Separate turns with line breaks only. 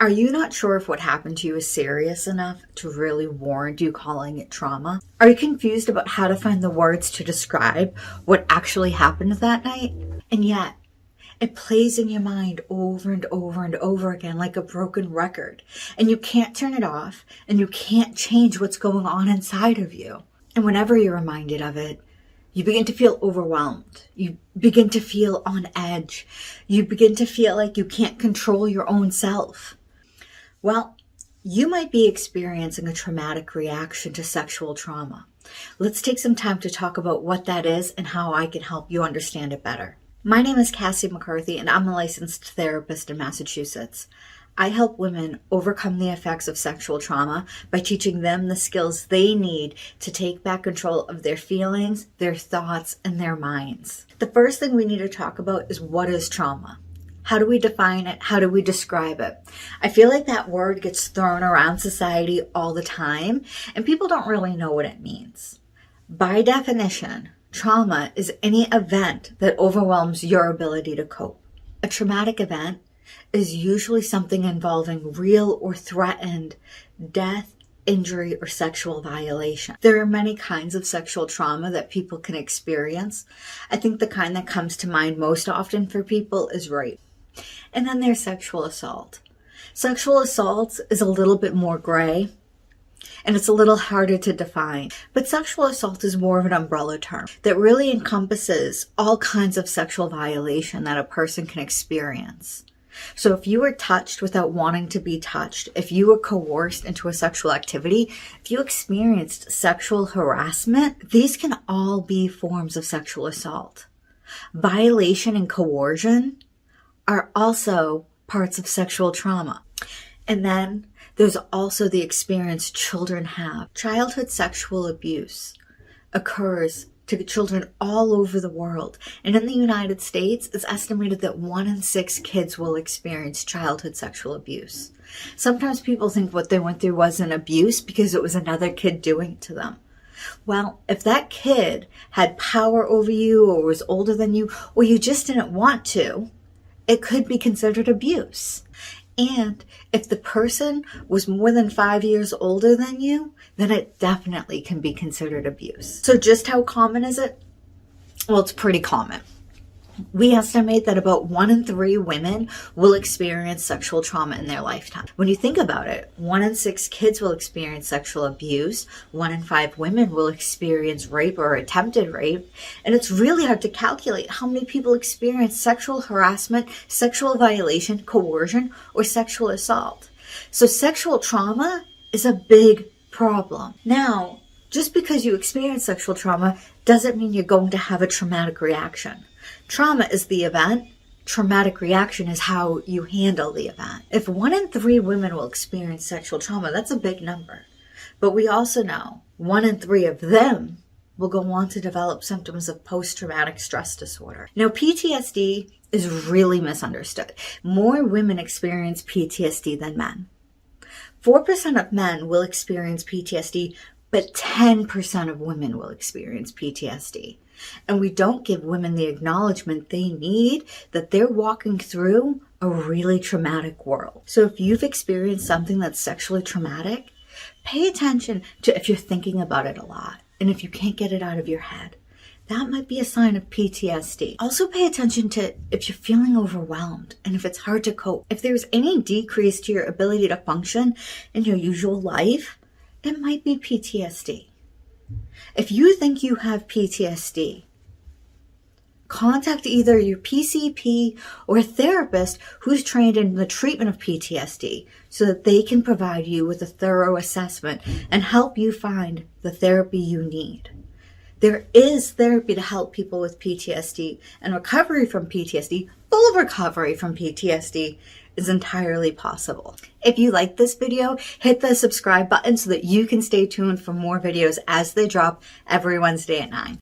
Are you not sure if what happened to you is serious enough to really warrant you calling it trauma? Are you confused about how to find the words to describe what actually happened that night? And yet, it plays in your mind over and over and over again like a broken record. And you can't turn it off, and you can't change what's going on inside of you. And whenever you're reminded of it, you begin to feel overwhelmed. You begin to feel on edge. You begin to feel like you can't control your own self. Well, you might be experiencing a traumatic reaction to sexual trauma. Let's take some time to talk about what that is and how I can help you understand it better. My name is Cassie McCarthy, and I'm a licensed therapist in Massachusetts. I help women overcome the effects of sexual trauma by teaching them the skills they need to take back control of their feelings, their thoughts, and their minds. The first thing we need to talk about is what is trauma? How do we define it? How do we describe it? I feel like that word gets thrown around society all the time, and people don't really know what it means. By definition, trauma is any event that overwhelms your ability to cope. A traumatic event is usually something involving real or threatened death, injury, or sexual violation. There are many kinds of sexual trauma that people can experience. I think the kind that comes to mind most often for people is rape. And then there's sexual assault. Sexual assault is a little bit more gray, and it's a little harder to define. But sexual assault is more of an umbrella term that really encompasses all kinds of sexual violation that a person can experience. So if you were touched without wanting to be touched, if you were coerced into a sexual activity, if you experienced sexual harassment, these can all be forms of sexual assault. Violation and coercion are also parts of sexual trauma. And then there's also the experience children have. Childhood sexual abuse occurs to children all over the world. And in the United States, it's estimated that 1 in 6 kids will experience childhood sexual abuse. Sometimes people think what they went through wasn't abuse because it was another kid doing it to them. Well, if that kid had power over you or was older than you, or you just didn't want to, it could be considered abuse. And if the person was more than 5 years older than you, then it definitely can be considered abuse. So just how common is it? Well, it's pretty common. We estimate that about 1 in 3 women will experience sexual trauma in their lifetime. When you think about it, 1 in 6 kids will experience sexual abuse, 1 in 5 women will experience rape or attempted rape, and it's really hard to calculate how many people experience sexual harassment, sexual violation, coercion, or sexual assault. So sexual trauma is a big problem. Now, just because you experience sexual trauma doesn't mean you're going to have a traumatic reaction. Trauma is the event. Traumatic reaction is how you handle the event. If 1 in 3 women will experience sexual trauma, that's a big number. But we also know 1 in 3 of them will go on to develop symptoms of post-traumatic stress disorder. Now, PTSD is really misunderstood. More women experience PTSD than men. 4% of men will experience PTSD, but 10% of women will experience PTSD. And we don't give women the acknowledgement they need that they're walking through a really traumatic world. So if you've experienced something that's sexually traumatic, pay attention to if you're thinking about it a lot and if you can't get it out of your head. That might be a sign of PTSD. Also pay attention to if you're feeling overwhelmed and if it's hard to cope. If there's any decrease to your ability to function in your usual life, it might be PTSD. If you think you have PTSD, contact either your PCP or a therapist who's trained in the treatment of PTSD so that they can provide you with a thorough assessment and help you find the therapy you need. There is therapy to help people with PTSD, and recovery from PTSD, full recovery from PTSD, is entirely possible. If you like this video, hit the subscribe button so that you can stay tuned for more videos as they drop every Wednesday at 9.